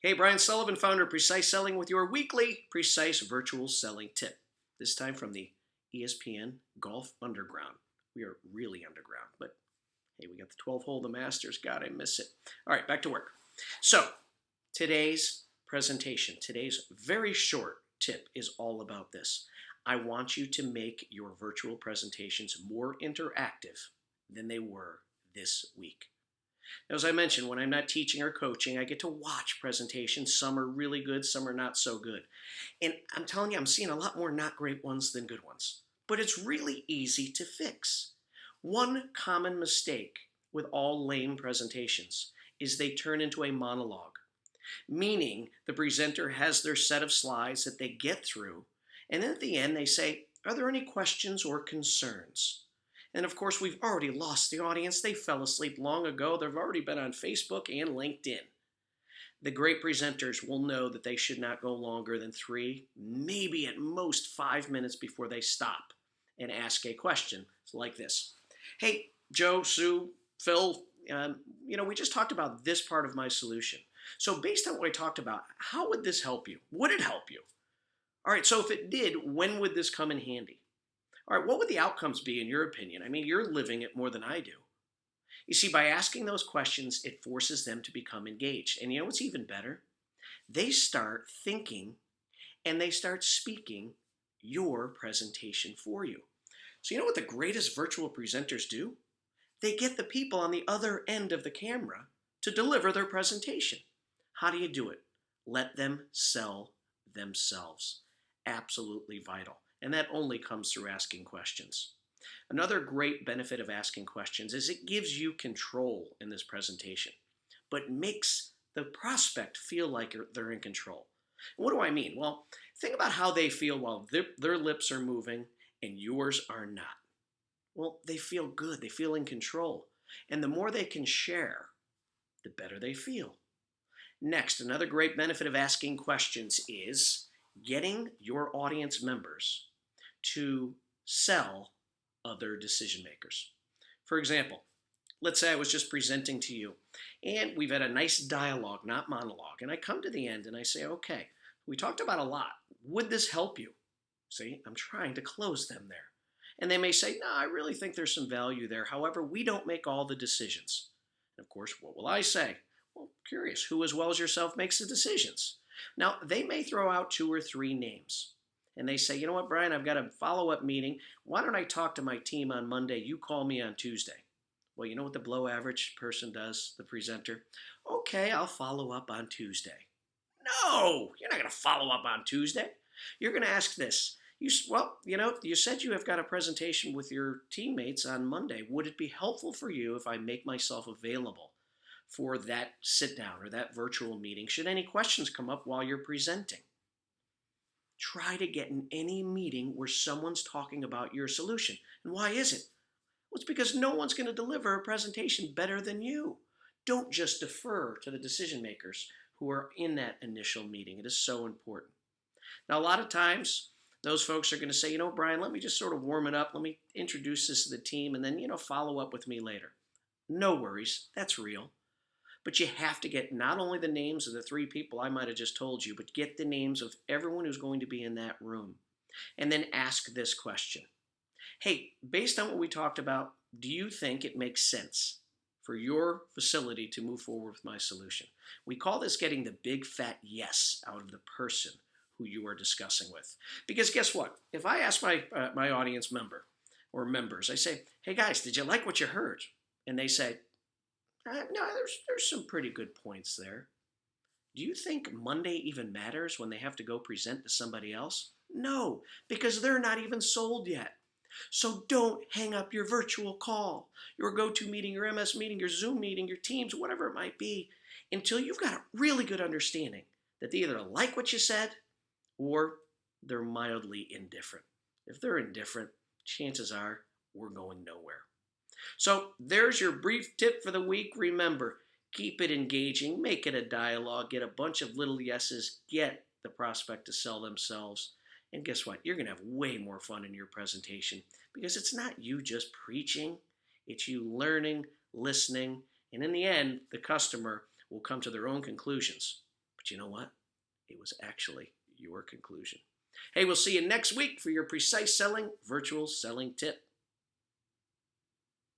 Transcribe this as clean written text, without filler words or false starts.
Hey, Brian Sullivan, founder of Precise Selling, with your weekly Precise Virtual Selling tip. This time from the ESPN Golf Underground. We are really underground, but hey, we got the 12 hole, the Masters. God, I miss it. All right, back to work. So, today's presentation, today's very short tip is all about this. I want you to make your virtual presentations more interactive than they were this week. Now, as I mentioned, when I'm not teaching or coaching, I get to watch presentations. Some are really good, some are not so good. And I'm telling you, I'm seeing a lot more not great ones than good ones. But it's really easy to fix. One common mistake with all lame presentations is they turn into a monologue, meaning the presenter has their set of slides that they get through, and then at the end they say, "Are there any questions or concerns?" And of course, we've already lost the audience. They fell asleep long ago. They've already been on Facebook and LinkedIn. The great presenters will know that they should not go longer than 3, maybe at most 5 minutes before they stop and ask a question. It's like this. Hey, Joe, Sue, Phil, we just talked about this part of my solution. So based on what I talked about, how would this help you? Would it help you? All right, so if it did, when would this come in handy? All right, what would the outcomes be in your opinion? I mean, you're living it more than I do. You see, by asking those questions, it forces them to become engaged. And you know what's even better? They start thinking and they start speaking your presentation for you. So you know what the greatest virtual presenters do? They get the people on the other end of the camera to deliver their presentation. How do you do it? Let them sell themselves. Absolutely vital. And that only comes through asking questions. Another great benefit of asking questions is it gives you control in this presentation, but makes the prospect feel like they're in control. What do I mean? Well, think about how they feel while their lips are moving and yours are not. Well, they feel good. They feel in control. And the more they can share, the better they feel. Next, another great benefit of asking questions is getting your audience members to sell other decision makers. For example, let's say I was just presenting to you and we've had a nice dialogue, not monologue, and I come to the end and I say, okay, we talked about a lot. Would this help you? See, I'm trying to close them there. And they may say, no, I really think there's some value there. However, we don't make all the decisions. And of course, what will I say? Well, curious, who as well as yourself makes the decisions? Now, they may throw out 2 or 3 names. And they say, you know what, Brian, I've got a follow-up meeting. Why don't I talk to my team on Monday? You call me on Tuesday. Well, you know what the below average person does, the presenter? Okay, I'll follow up on Tuesday. No, you're not going to follow up on Tuesday. You're going to ask this. You said you have got a presentation with your teammates on Monday. Would it be helpful for you if I make myself available for that sit down or that virtual meeting? Should any questions come up while you're presenting? Try to get in any meeting where someone's talking about your solution. And why is it? Well, it's because no one's going to deliver a presentation better than you. Don't just defer to the decision makers who are in that initial meeting. It is so important. Now, a lot of times, those folks are going to say, Brian, let me just sort of warm it up. Let me introduce this to the team and then, follow up with me later. No worries. That's real. But you have to get not only the names of the 3 people I might have just told you, but get the names of everyone who's going to be in that room. And then ask this question. Hey, based on what we talked about, do you think it makes sense for your facility to move forward with my solution? We call this getting the big fat yes out of the person who you are discussing with. Because guess what? If I ask my audience member or members, I say, hey guys, did you like what you heard? And they say, no, there's some pretty good points there. Do you think Monday even matters when they have to go present to somebody else? No, because they're not even sold yet. So don't hang up your virtual call, your go-to meeting, your MS meeting, your Zoom meeting, your Teams, whatever it might be, until you've got a really good understanding that they either like what you said or they're mildly indifferent. If they're indifferent, chances are we're going nowhere. So there's your brief tip for the week. Remember, keep it engaging, make it a dialogue, get a bunch of little yeses, get the prospect to sell themselves. And guess what? You're going to have way more fun in your presentation because it's not you just preaching. It's you learning, listening, and in the end, the customer will come to their own conclusions. But you know what? It was actually your conclusion. Hey, we'll see you next week for your precise selling virtual selling tip.